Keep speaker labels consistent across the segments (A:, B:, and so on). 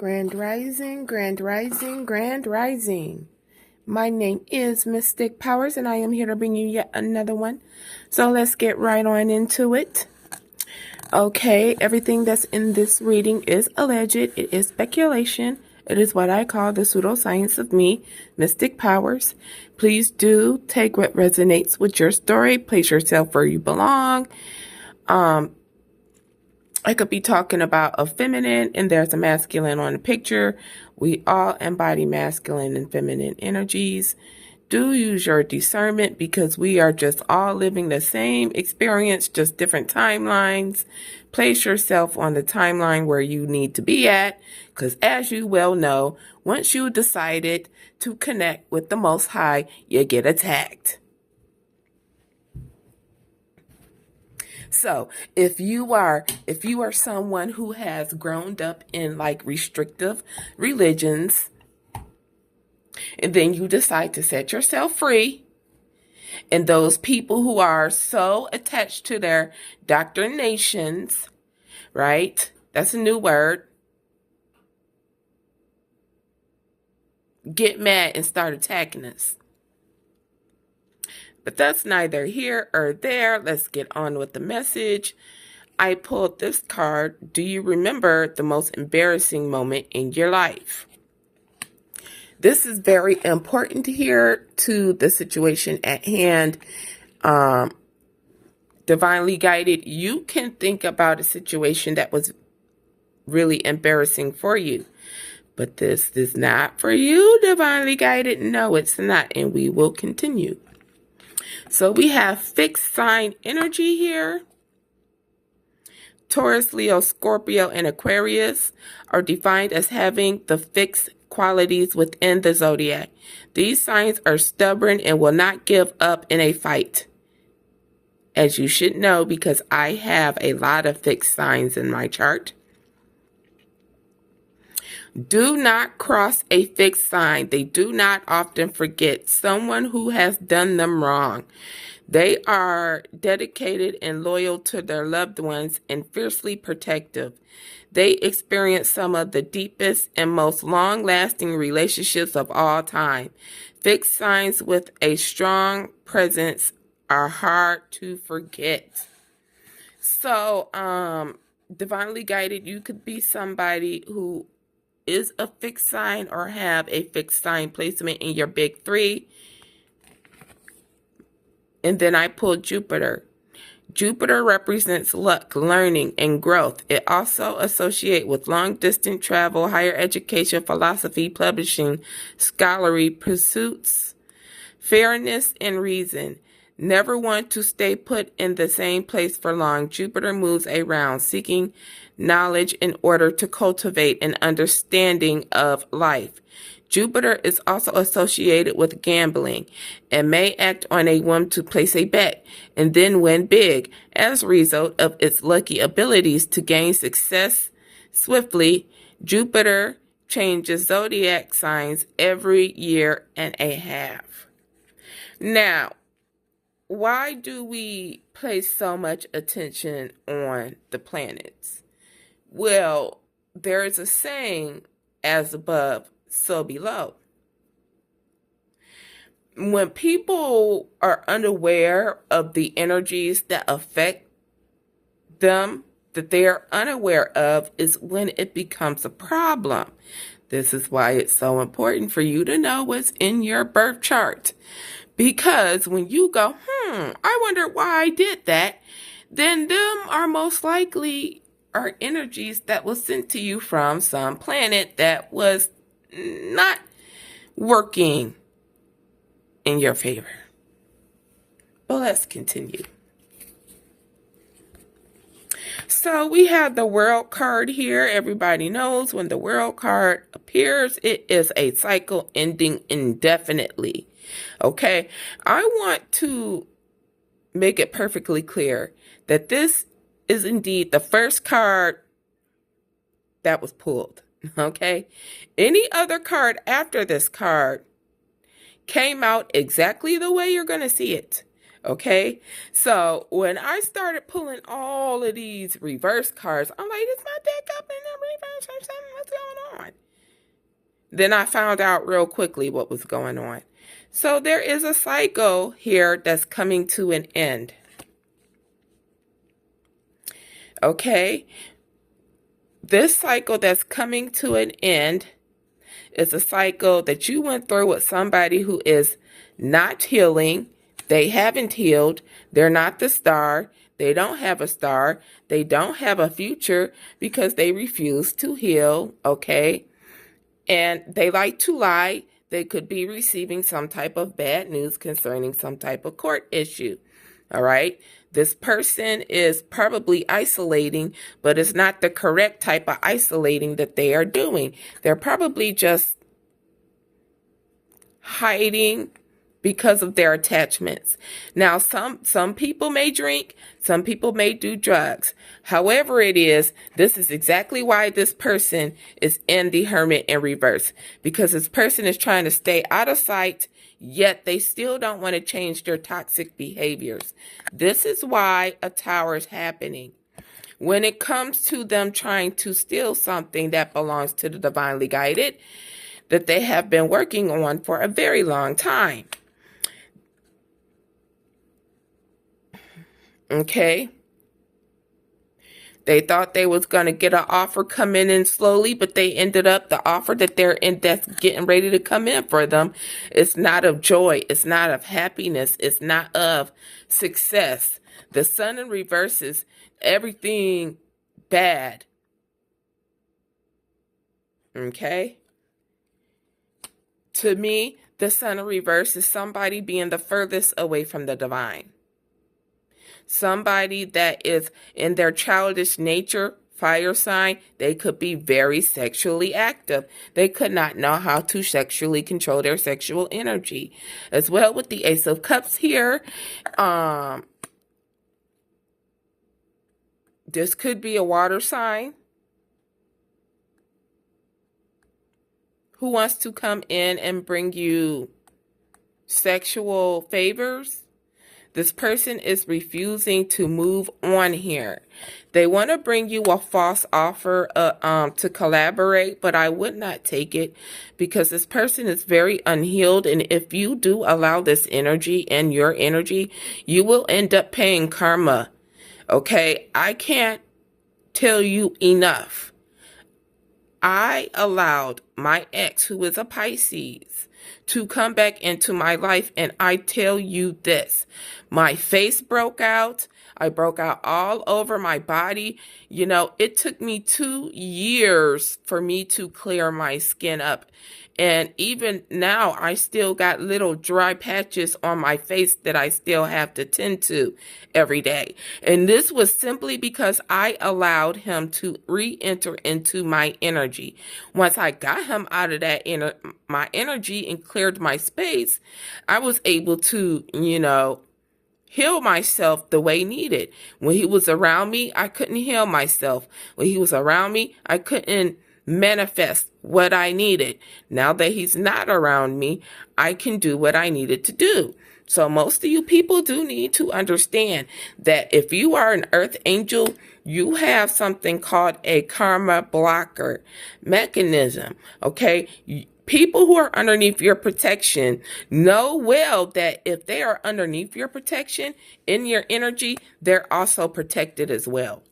A: Grand Rising, Grand Rising, Grand Rising. My name is Mystic Powers, and I am here to bring you yet another one. So let's get right on into it. Okay, everything that's in this reading is alleged. It is speculation. It is what I call the pseudoscience of me, Mystic Powers. Please do take what resonates with your story. Place yourself where you belong. I could be talking about a feminine and there's a masculine on the picture. We all embody masculine and feminine energies. Do use your discernment because we are just all living the same experience, just different timelines. Place yourself on the timeline where you need to be at because as you well know, once you decided to connect with the Most High, you get attacked. So if you are someone who has grown up in like restrictive religions, and then you decide to set yourself free, and those people who are so attached to their doctrinations, right? That's a new word. Get mad and start attacking us. But that's neither here or there. Let's get on with the message. I pulled this card. Do you remember the most embarrassing moment in your life? This is very important here to the situation at hand. Divinely guided, you can think about a situation that was really embarrassing for you. But this is not for you, divinely guided. No, it's not. And we will continue. So we have fixed sign energy here. Taurus, Leo, Scorpio, and Aquarius are defined as having the fixed qualities within the zodiac. These signs are stubborn and will not give up in a fight. As you should know, because I have a lot of fixed signs in my chart. Do not cross a fixed sign. They do not often forget someone who has done them wrong. They are dedicated and loyal to their loved ones and fiercely protective. They experience some of the deepest and most long-lasting relationships of all time. Fixed signs with a strong presence are hard to forget. So, divinely guided, you could be somebody who is a fixed sign or have a fixed sign placement in your big three. And then I pulled Jupiter. Jupiter represents luck, learning, and growth. It also associates with long-distance travel, higher education, philosophy, publishing, scholarly pursuits, fairness, and reason. Never want to stay put in the same place for long. Jupiter moves around, seeking knowledge in order to cultivate an understanding of life. Jupiter is also associated with gambling and may act on a whim to place a bet and then win big as a result of its lucky abilities to gain success swiftly. Jupiter changes zodiac signs every year and a half. Now, why do we place so much attention on the planets? Well, there is a saying, as above, so below. When people are unaware of the energies that affect them, that they are unaware of, is when it becomes a problem. This is why it's so important for you to know what's in your birth chart. Because when you go, I wonder why I did that, then them are most likely are energies that was sent to you from some planet that was not working in your favor. But let's continue. So we have the World card here. Everybody knows when the World card appears, it is a cycle ending indefinitely. Okay, I want to make it perfectly clear that this is indeed the first card that was pulled. Okay, any other card after this card came out exactly the way you're going to see it. Okay, so when I started pulling all of these reverse cards, I'm like, is my deck up in the reverse or something? What's going on? Then I found out real quickly what was going on. So there is a cycle here that's coming to an end. Okay, this cycle that's coming to an end is a cycle that you went through with somebody who is not healing. They haven't healed. They're not the star. They don't have a star. They don't have a future because they refuse to heal, okay? And they like to lie. They could be receiving some type of bad news concerning some type of court issue, all right? This person is probably isolating, but it's not the correct type of isolating that they are doing. They're probably just hiding because of their attachments. Now, some people may drink, some people may do drugs. However it is, this is exactly why this person is in the Hermit in reverse, because this person is trying to stay out of sight, yet they still don't want to change their toxic behaviors. This is why a Tower is happening. When it comes to them trying to steal something that belongs to the divinely guided, that they have been working on for a very long time. Okay. They thought they was going to get an offer coming in slowly, but they ended up, the offer that they're in that's getting ready to come in for them, it's not of joy. It's not of happiness. It's not of success. The Sun in reverse is everything bad. Okay. To me, the Sun in reverse is somebody being the furthest away from the divine. Somebody that is in their childish nature, fire sign, they could be very sexually active. They could not know how to sexually control their sexual energy. As well with the Ace of Cups here, this could be a water sign who wants to come in and bring you sexual favors. This person is refusing to move on here. They want to bring you a false offer to collaborate, but I would not take it because this person is very unhealed. And if you do allow this energy and your energy, you will end up paying karma. Okay, I can't tell you enough. I allowed my ex, who is a Pisces, to come back into my life, and I tell you this, my face broke out. I broke out all over my body. You know, it took me 2 years for me to clear my skin up. And even now, I still got little dry patches on my face that I still have to tend to every day. And this was simply because I allowed him to re-enter into my energy. Once I got him out of that my energy and cleared my space, I was able to, heal myself the way needed. When he was around me, I couldn't heal myself. When he was around me, I couldn't manifest what I needed. Now that he's not around me, I can do what I needed to do. So most of you people do need to understand that if you are an earth angel, you have something called a karma blocker mechanism. Okay. People who are underneath your protection know well that if they are underneath your protection in your energy, they're also protected as well.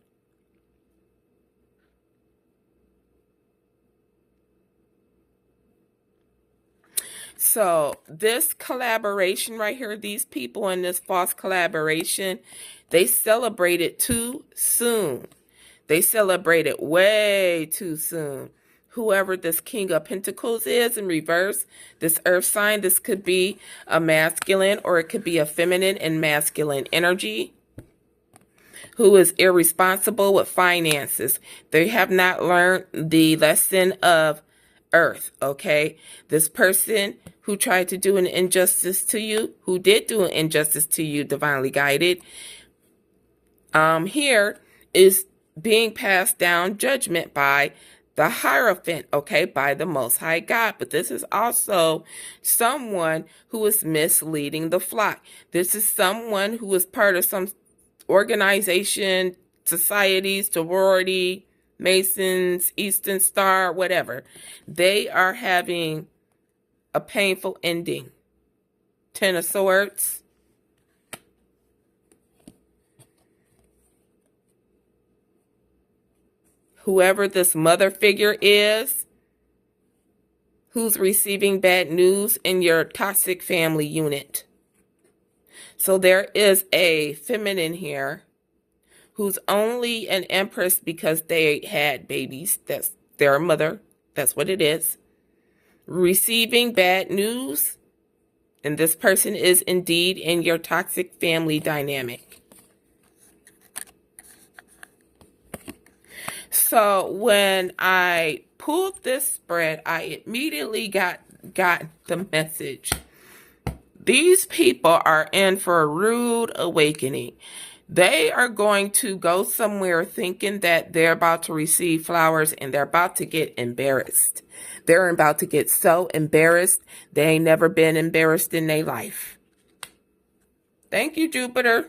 A: So this collaboration right here, these people in this false collaboration, they celebrated too soon. They celebrated way too soon. Whoever this King of Pentacles is in reverse, this earth sign, this could be a masculine or it could be a feminine and masculine energy who is irresponsible with finances. They have not learned the lesson of earth, okay? This person who tried to do an injustice to you, who did do an injustice to you, divinely guided, here is being passed down judgment by the Hierophant, okay, by the Most High God. But this is also someone who is misleading the flock. This is someone who is part of some organization, society, sorority, Masons, Eastern Star, whatever. They are having a painful ending. Ten of Swords. Whoever this mother figure is, who's receiving bad news in your toxic family unit. So there is a feminine here who's only an empress because they had babies. That's their mother. That's what it is. Receiving bad news. And this person is indeed in your toxic family dynamic. So when I pulled this spread, I immediately got the message. These people are in for a rude awakening. They are going to go somewhere thinking that they're about to receive flowers, and they're about to get embarrassed. They're about to get so embarrassed, they ain't never been embarrassed in their life. Thank you, Jupiter.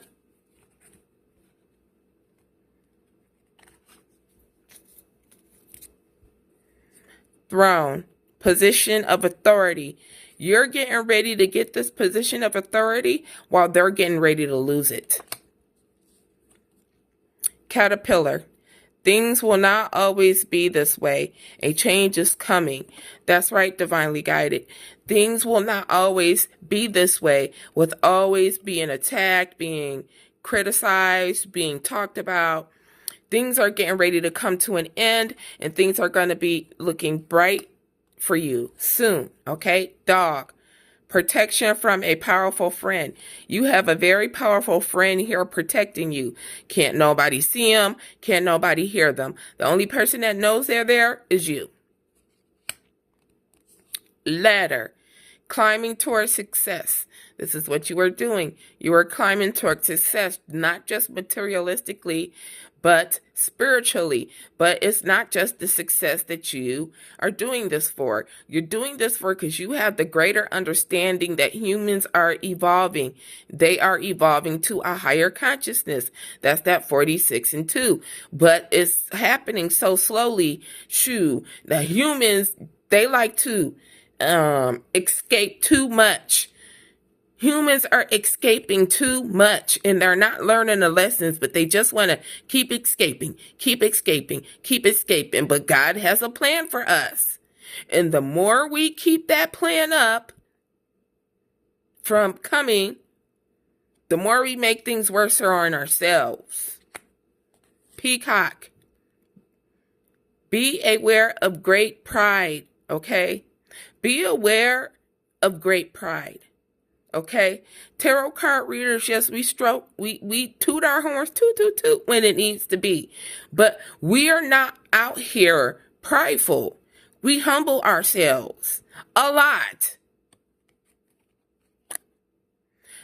A: Throne, position of authority. You're getting ready to get this position of authority while they're getting ready to lose it. Caterpillar. Things will not always be this way. A change is coming. That's right, divinely guided. Things will not always be this way, with always being attacked, being criticized, being talked about. Things are getting ready to come to an end, and things are going to be looking bright for you soon, okay? Dog. Protection from a powerful friend. You have a very powerful friend here protecting you. Can't nobody see them. Can't nobody hear them. The only person that knows they're there is you. Ladder. Climbing towards success. This is what you are doing. You are climbing towards success, not just materialistically, but spiritually. But it's not just the success that you are doing this for. You're doing this for because you have the greater understanding that humans are evolving. They are evolving to a higher consciousness. That's that 46 and 2. But it's happening so slowly. Shoo, the humans, they like to escape too much. Humans are escaping too much, and they're not learning the lessons, but they just want to keep escaping, keep escaping, keep escaping. But God has a plan for us. And the more we keep that plan up from coming, the more we make things worse on ourselves. Peacock. Be aware of great pride, okay? Be aware of great pride. Okay, tarot card readers, yes, we toot our horns, toot, toot, toot when it needs to be. But we are not out here prideful. We humble ourselves a lot.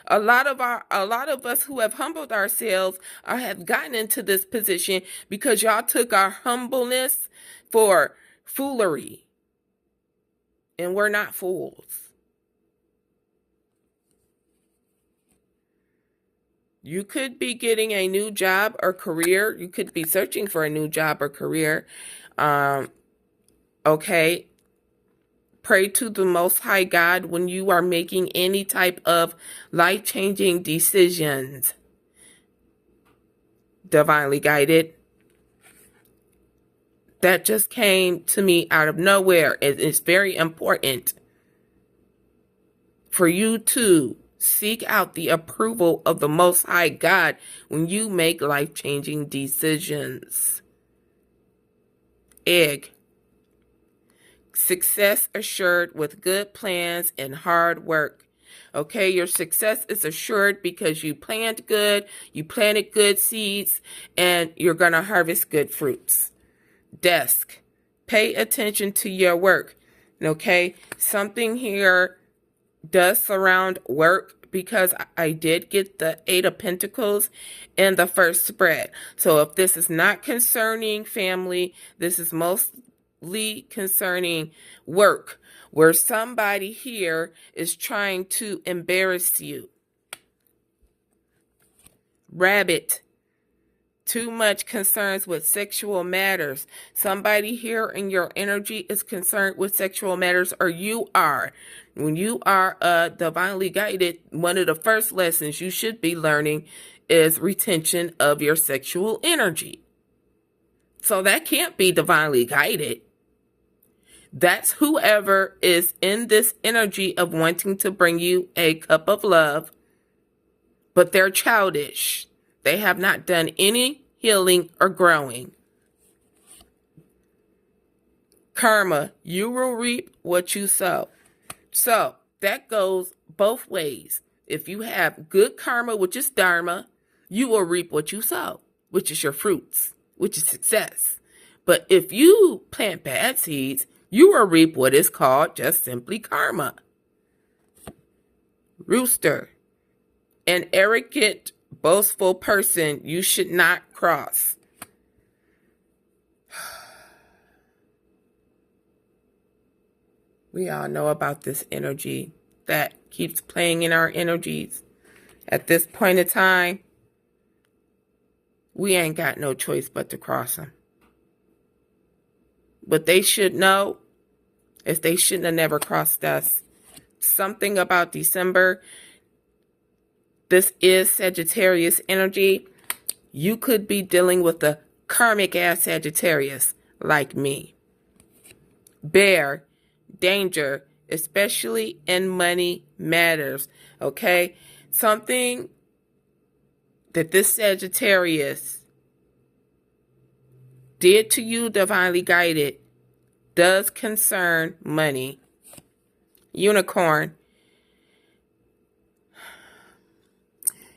A: A lot of us who have humbled ourselves have gotten into this position because y'all took our humbleness for foolery. And we're not fools. You could be getting a new job or career. You could be searching for a new job or career. Okay. Pray to the Most High God when you are making any type of life-changing decisions. Divinely guided. That just came to me out of nowhere. It's very important for you to seek out the approval of the Most High God when you make life-changing decisions. Egg. Success assured with good plans and hard work. Okay, your success is assured because you planned good, you planted good seeds, and you're going to harvest good fruits. Desk. Pay attention to your work. Okay, something here does surround work because I did get the 8 of Pentacles in the first spread. So if this is not concerning family, this is most especially concerning work, where somebody here is trying to embarrass you. Rabbit. Too much concerns with sexual matters. Somebody here in your energy is concerned with sexual matters, or you are. When you are divinely guided, one of the first lessons you should be learning is retention of your sexual energy. So that can't be divinely guided. That's whoever is in this energy of wanting to bring you a cup of love, but they're childish. They have not done any healing or growing. Karma, you will reap what you sow. So that goes both ways. If you have good karma, which is dharma, you will reap what you sow, which is your fruits, which is success. But if you plant bad seeds, you will reap what is called just simply karma. Rooster, an arrogant, boastful person you should not cross. We all know about this energy that keeps playing in our energies. At this point in time, we ain't got no choice but to cross them. What they should know is they shouldn't have never crossed us. Something about December. This is Sagittarius energy. You could be dealing with a karmic ass Sagittarius like me. Bear, danger, especially in money matters. Okay? Something that this Sagittarius did to you, divinely guided, does concern money. Unicorn.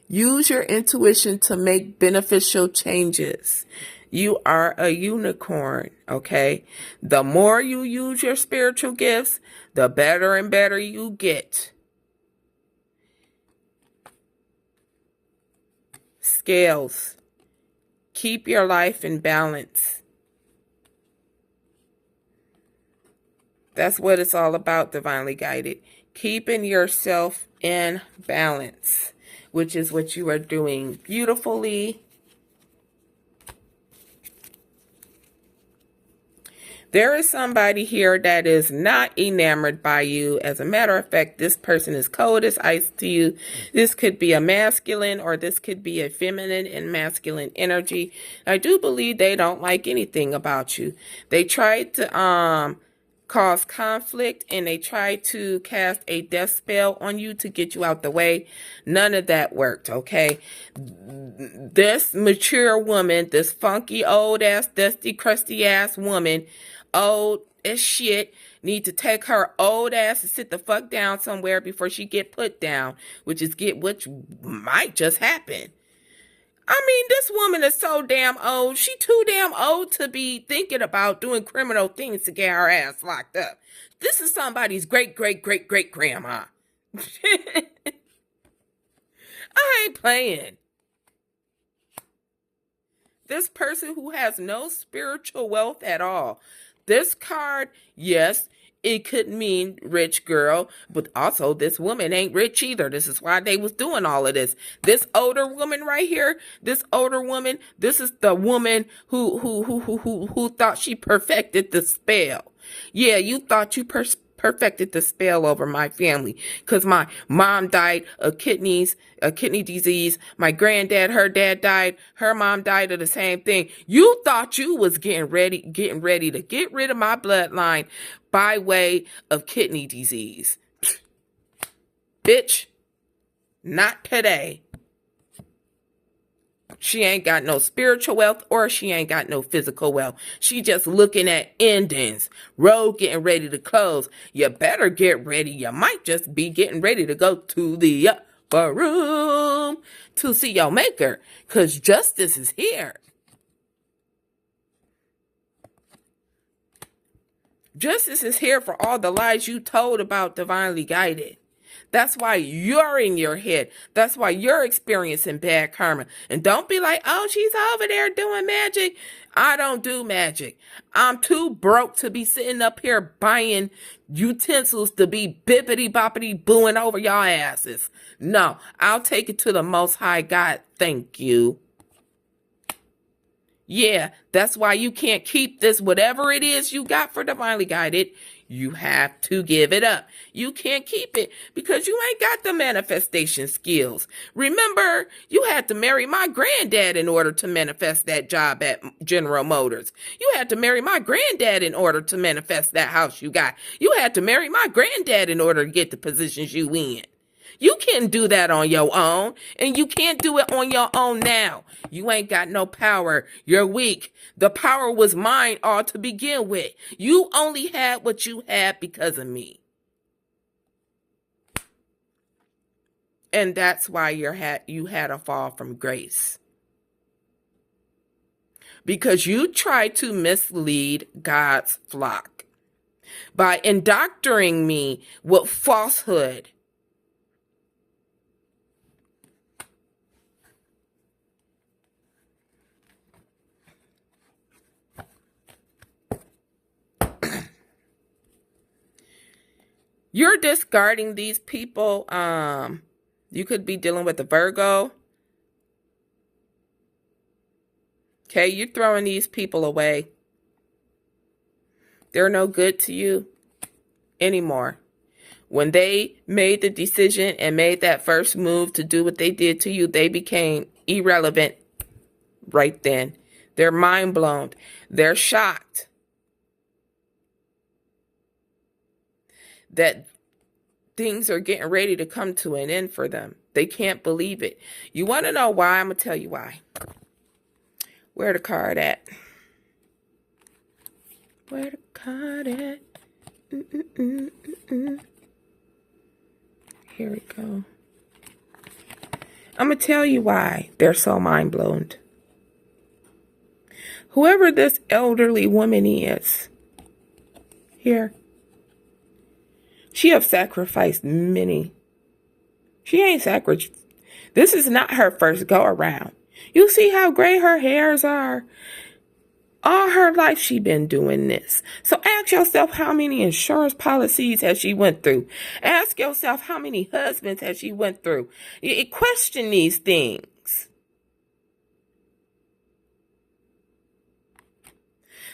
A: Use your intuition to make beneficial changes. You are a unicorn, okay? The more you use your spiritual gifts, the better and better you get. Scales. Keep your life in balance. That's what it's all about, divinely guided. Keeping yourself in balance, which is what you are doing beautifully. There is somebody here that is not enamored by you. As a matter of fact, this person is cold as ice to you. This could be a masculine or this could be a feminine and masculine energy. I do believe they don't like anything about you. They tried to cause conflict and they tried to cast a death spell on you to get you out the way. None of that worked, okay? This mature woman, this funky old ass, dusty, crusty ass woman, old as shit, need to take her old ass and sit the fuck down somewhere before she get put down, which might just happen. I mean, this woman is so damn old. She too damn old to be thinking about doing criminal things to get her ass locked up. This is somebody's great-great-great-great-grandma. I ain't playing. This person who has no spiritual wealth at all. This card, yes, it could mean rich girl, but also this woman ain't rich either. This is why they was doing all of this. This older woman right here, this is the woman who thought she perfected the spell. Yeah, you thought you perfected the spell over my family because my mom died of kidney disease. My granddad, her dad died. Her mom died of the same thing. You thought you was getting ready to get rid of my bloodline by way of kidney disease. Bitch, not today. She ain't got no spiritual wealth or she ain't got no physical wealth. She just looking at endings. Road getting ready to close. You better get ready. You might just be getting ready to go to the upper room to see your maker, because justice is here. Justice is here for all the lies you told about divinely guided. That's why you're in your head. That's why you're experiencing bad karma. And don't be like, oh, she's over there doing magic. I don't do magic. I'm too broke to be sitting up here buying utensils to be bippity boppity booing over y'all asses. No, I'll take it to the Most High God. Thank you. Yeah, that's why you can't keep this, whatever it is you got for Divinely Guided. You have to give it up. You can't keep it because you ain't got the manifestation skills. Remember, you had to marry my granddad in order to manifest that job at General Motors. You had to marry my granddad in order to manifest that house you got. You had to marry my granddad in order to get the positions you in. You can't do that on your own, and you can't do it on your own now. You ain't got no power. You're weak. The power was mine all to begin with. You only had what you had because of me. And that's why you had a fall from grace. Because you tried to mislead God's flock by indoctrinating me with falsehood. You're discarding these people. You could be dealing with a Virgo. Okay, you're throwing these people away. They're no good to you anymore. When they made the decision and made that first move to do what they did to you, they became irrelevant right then. They're mind blown. They're shocked that things are getting ready to come to an end for them. They can't believe it. You want to know why? I'm going to tell you why. Where the card at? Where the card at? Here we go. I'm going to tell you why they're so mind blown. Whoever this elderly woman is, here, she have sacrificed many. She ain't sacrificed. This is not her first go around. You see how gray her hairs are? All her life she been doing this. So ask yourself how many insurance policies has she went through. Ask yourself how many husbands has she went through. You question these things.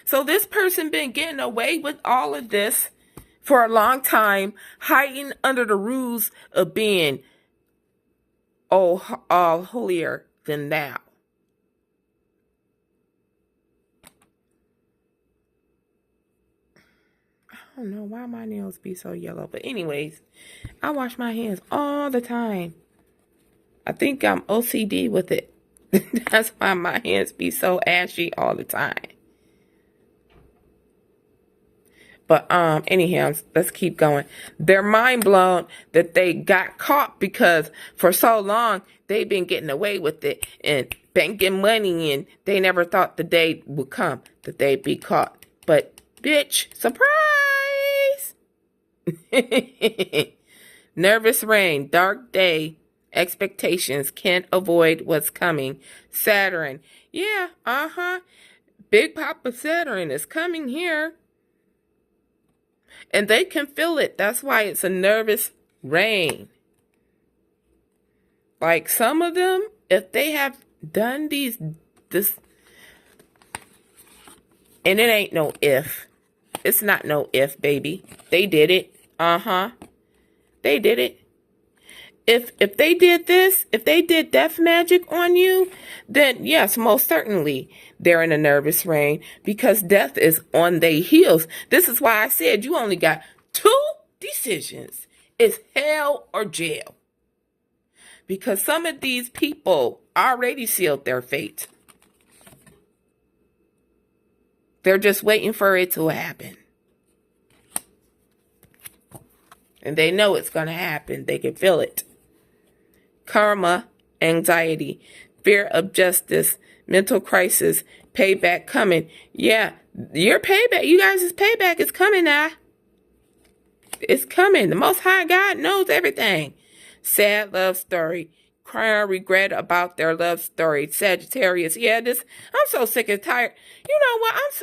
A: So this person been getting away with all of this for a long time, hiding under the rules of being all holier than thou. I don't know why my nails be so yellow, but anyways, I wash my hands all the time. I think I'm OCD with it. That's why my hands be so ashy all the time. But anyhow, let's keep going. They're mind blown that they got caught because for so long they've been getting away with it and banking money, and they never thought the day would come that they'd be caught. But bitch, surprise! Nervous rain, dark day, expectations, can't avoid what's coming. Saturn, yeah, Big Papa Saturn is coming here. And they can feel it. That's why it's a nervous rain. Like some of them, if they have done this, and it ain't no if. It's not no if, baby. They did it. They did it. If they did this, if they did death magic on you, then yes, most certainly they're in a nervous rain because death is on their heels. This is why I said you only got 2 decisions. It's hell or jail. Because some of these people already sealed their fate. They're just waiting for it to happen. And they know it's going to happen. They can feel it. Karma, anxiety, fear of justice, mental crisis, payback coming. Yeah, your payback, you guys' payback is coming now. It's coming. The Most High God knows everything. Sad love story. Crying regret about their love story. Sagittarius. Yeah, I'm so sick and tired. You know what?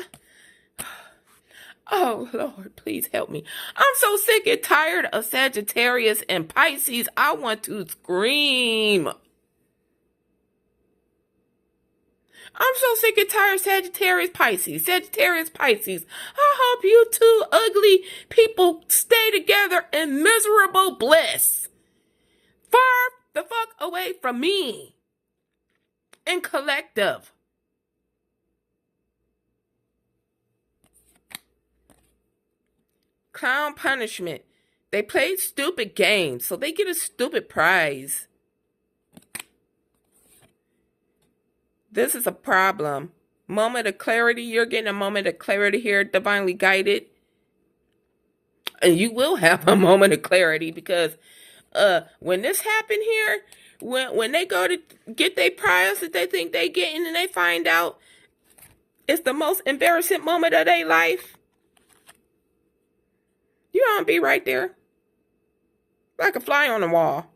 A: Oh, Lord, please help me. I'm so sick and tired of Sagittarius and Pisces. I want to scream. I'm so sick and tired of Sagittarius, Pisces. Sagittarius, Pisces. I hope you two ugly people stay together in miserable bliss. Far the fuck away from me. And collective. Clown punishment. They played stupid games, so they get a stupid prize. This is a problem. Moment of clarity. You're getting a moment of clarity here, divinely guided. And you will have a moment of clarity because when this happened here, when they go to get their prize that they think they getting and they find out it's the most embarrassing moment of their life, you don't be right there like a fly on the wall.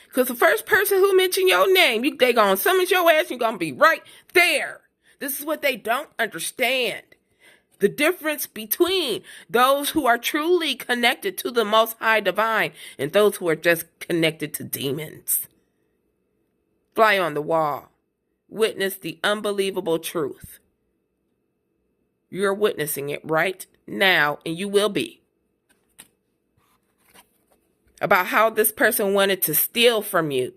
A: Because the first person who mentioned your name, they going to summon your ass, you're going to be right there. This is what they don't understand. The difference between those who are truly connected to the Most High Divine and those who are just connected to demons. Fly on the wall. Witness the unbelievable truth. You're witnessing it right now, and you will be. About how this person wanted to steal from you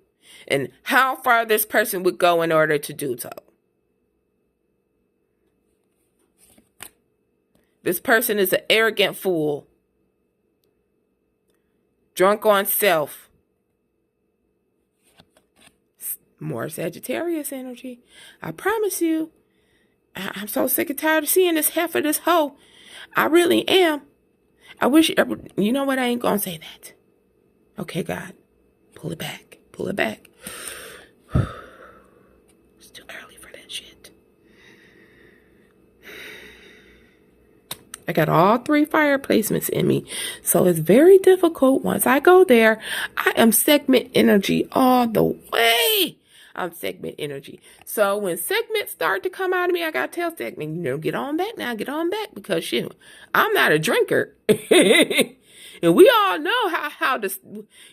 A: and how far this person would go in order to do so. This person is an arrogant fool, drunk on self. More Sagittarius energy. I promise you, I'm so sick and tired of seeing this heifer, this hoe. I really am. I wish, you know what, I ain't gonna say that. Okay, God, pull it back. Pull it back. It's too early for that shit. I got all 3 fire placements in me. So it's very difficult. Once I go there, I am segment energy all the way. I'm segment energy. So when segments start to come out of me, I got to tell segment, get on back now. Get on back because shit, I'm not a drinker. And we all know how this,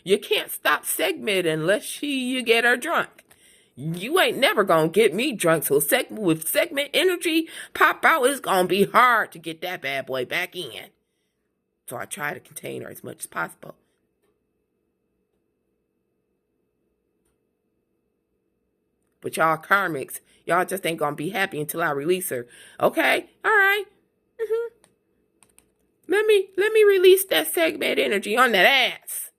A: you can't stop segment unless you get her drunk. You ain't never gonna get me drunk. So with segment energy pop out, it's gonna be hard to get that bad boy back in. So I try to contain her as much as possible. But y'all karmics, y'all just ain't gonna be happy until I release her. Okay, all right. Let me release that segment energy on that ass.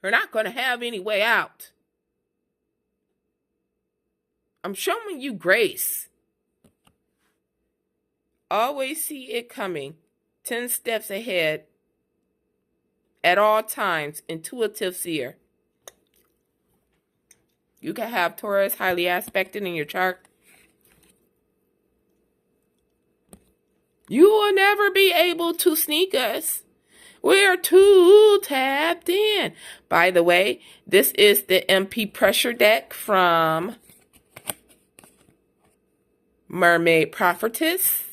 A: We're not going to have any way out. I'm showing you grace. Always see it coming. 10 steps ahead. At all times. Intuitive seer. You can have Taurus highly aspected in your chart. You will never be able to sneak us. We're too tapped in. By the way, this is the MP pressure deck from Mermaid Prophetess.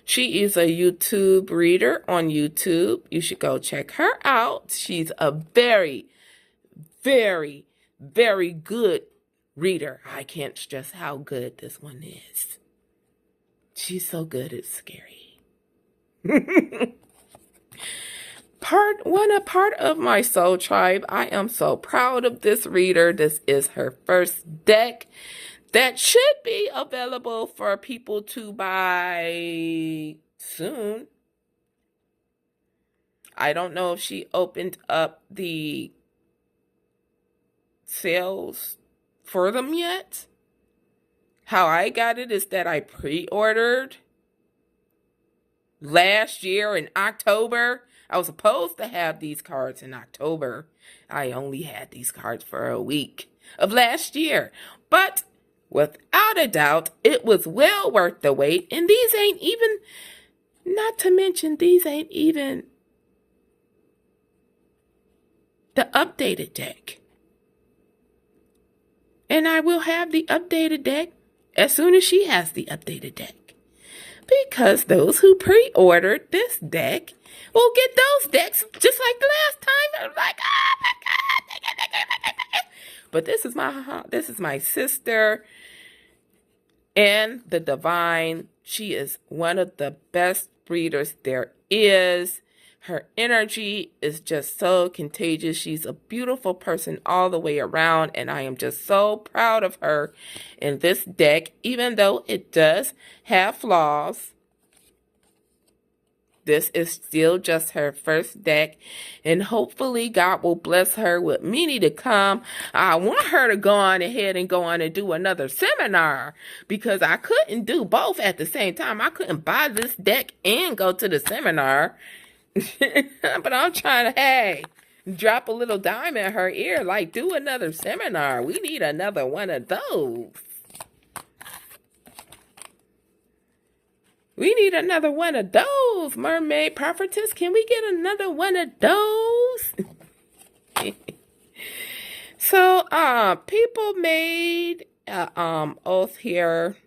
A: She is a YouTube reader on YouTube. You should go check her out. She's a very, very, very good reader. I can't stress how good this one is. She's so good, it's scary. Part of my soul tribe. I am so proud of this reader. This is her first deck that should be available for people to buy soon. I don't know if she opened up the sales for them yet. How I got it is that I pre-ordered last year in October. I was supposed to have these cards in October. I only had these cards for a week of last year. But without a doubt, it was well worth the wait. And these ain't even, not to mention, these ain't even the updated deck. And I will have the updated deck as soon as she has the updated deck. Because those who pre-ordered this deck will get those decks just like the last time. I'm like, oh my God. But this is my sister and the divine. She is one of the best breeders there is. Her energy is just so contagious. She's a beautiful person all the way around, and I am just so proud of her in this deck, even though it does have flaws. This is still just her first deck, and hopefully God will bless her with many to come. I want her to go on ahead and go on and do another seminar, because I couldn't do both at the same time. I couldn't buy this deck and go to the seminar. But I'm trying to, hey, drop a little dime in her ear, like, do another seminar. We need another one of those. We need another one of those, Mermaid Prophetess. Can we get another one of those? So, people made oath here.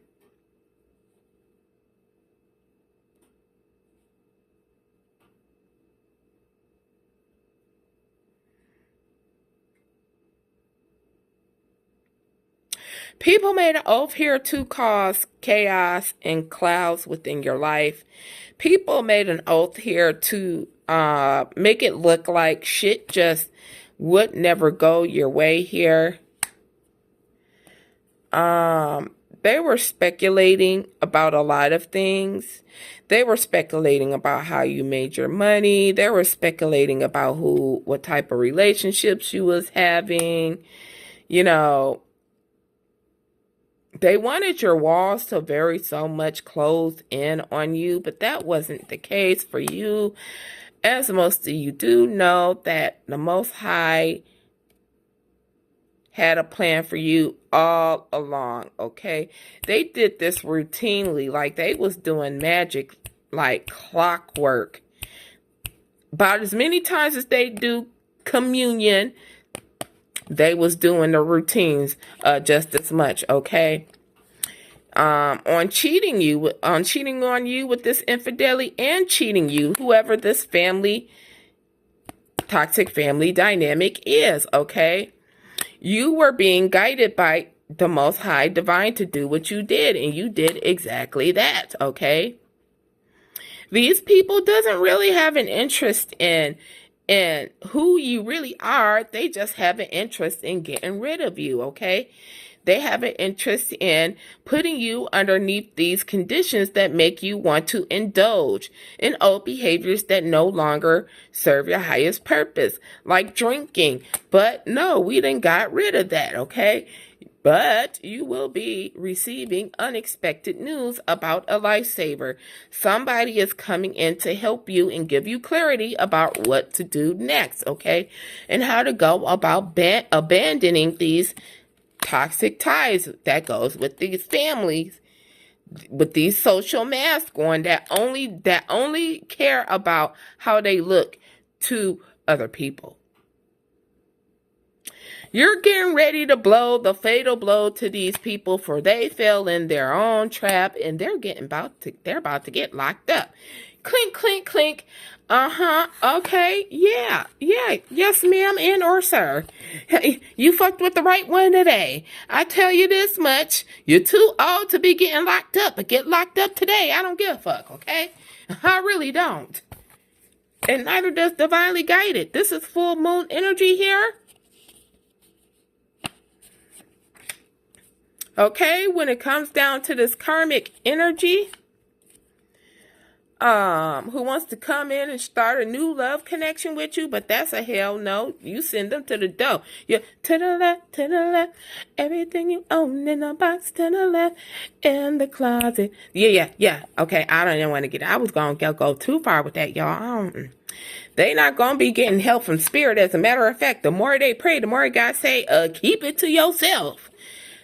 A: People made an oath here to cause chaos and clouds within your life. People made an oath here to make it look like shit just would never go your way here. They were speculating about a lot of things. They were speculating about how you made your money. They were speculating about what type of relationships you was having. You know, they wanted your walls to very so much closed in on you, but that wasn't the case for you. As most of you do know, that the Most High had a plan for you all along, okay? They did this routinely, like they was doing magic like clockwork. About as many times as they do communion, they was doing the routines just as much, okay? On cheating on you with this infidelity and cheating you, whoever this toxic family dynamic is, okay? You were being guided by the Most High Divine to do what you did, and you did exactly that, okay? These people doesn't really have an interest in who you really are. They just have an interest in getting rid of you, okay? They have an interest in putting you underneath these conditions that make you want to indulge in old behaviors that no longer serve your highest purpose, like drinking. But no, we done got rid of that, okay? But you will be receiving unexpected news about a lifesaver. Somebody is coming in to help you and give you clarity about what to do next, okay? And how to go about abandoning these toxic ties that goes with these families, with these social masculine that only care about how they look to other people. You're getting ready to blow the fatal blow to these people, for they fell in their own trap, and they're about to get locked up. Clink, clink, clink. Okay. Yeah. Yes, ma'am and or sir. You fucked with the right one today. I tell you this much. You're too old to be getting locked up, but get locked up today. I don't give a fuck, okay? I really don't. And neither does Divinely Guided. This is full moon energy here. Okay, when it comes down to this karmic energy, who wants to come in and start a new love connection with you, but that's a hell no. You send them to the door. Yeah, to the left, everything you own in a box to the left, in the closet. Yeah. Okay, I don't even want to I was going to go too far with that, y'all. They not going to be getting help from spirit. As a matter of fact, the more they pray, the more God say, keep it to yourself.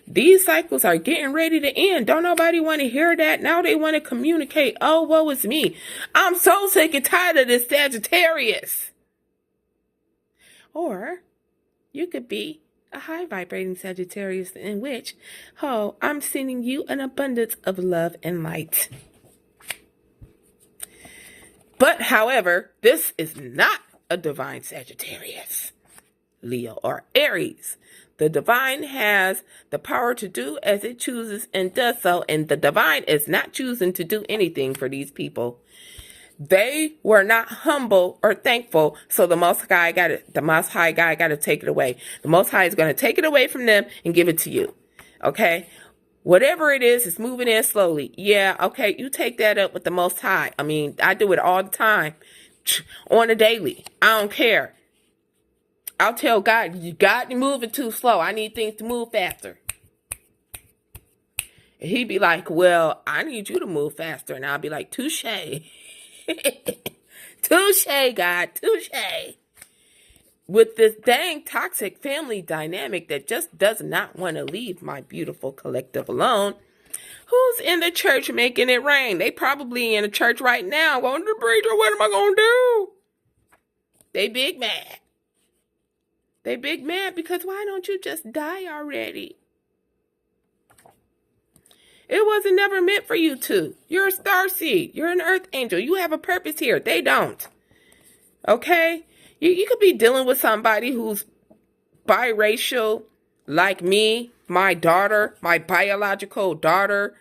A: These cycles are getting ready to end. Don't nobody want to hear that. Now they want to communicate, oh, woe is me. I'm so sick and tired of this Sagittarius. Or you could be a high vibrating Sagittarius in which, oh, I'm sending you an abundance of love and light. But, however, this is not a divine Sagittarius, Leo, or Aries. The divine has the power to do as it chooses and does so, and the divine is not choosing to do anything for these people. They were not humble or thankful, so the Most High got to take it away. The Most High is going to take it away from them and give it to you. Okay? Whatever it is, it's moving in slowly. Yeah, okay, you take that up with the Most High. I mean, I do it all the time, on a daily. I don't care. I'll tell God, you got to move it too slow. I need things to move faster. And he'd be like, well, I need you to move faster. And I'll be like, touche. Touche, God, touche. With this dang toxic family dynamic that just does not want to leave my beautiful collective alone, who's in the church making it rain? They probably in the church right now going to the preacher, what am I going to do? They big mad. They big mad because why don't you just die already? It wasn't never meant for you to. You're a starseed. You're an earth angel. You have a purpose here. They don't. Okay? You could be dealing with somebody who's biracial, like me, my daughter, my biological daughter,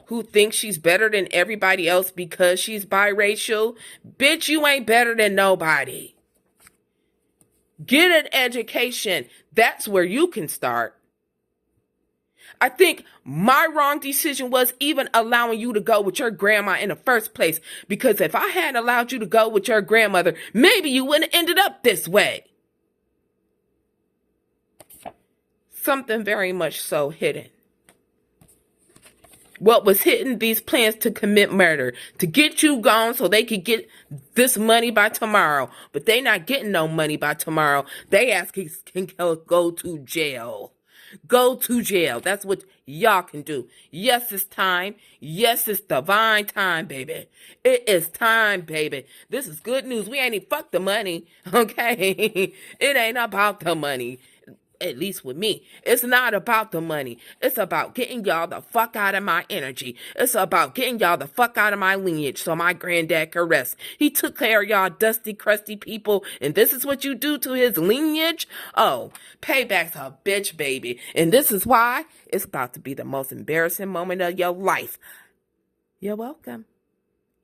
A: who thinks she's better than everybody else because she's biracial. Bitch, you ain't better than nobody. Get an education. That's where you can start. I think my wrong decision was even allowing you to go with your grandma in the first place. Because if I hadn't allowed you to go with your grandmother, maybe you wouldn't have ended up this way. Something very much so hidden. What was hidden? These plans to commit murder. To get you gone so they could get this money by tomorrow. But they not getting no money by tomorrow. They asking can go to jail. Go to jail. That's what y'all can do. Yes, it's time. Yes, it's divine time, baby. It is time, baby. This is good news. We ain't even fuck the money, okay? It ain't about the money. At least with me. It's not about the money. It's about getting y'all the fuck out of my energy. It's about getting y'all the fuck out of my lineage so my granddad can rest. He took care of y'all dusty, crusty people, and this is what you do to his lineage? Oh, payback's a bitch, baby. And this is why it's about to be the most embarrassing moment of your life. You're welcome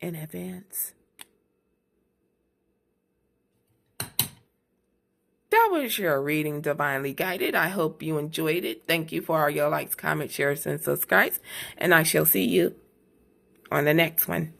A: in advance. That was your reading, Divinely Guided. I hope you enjoyed it. Thank you for all your likes, comments, shares, and subscribes. And I shall see you on the next one.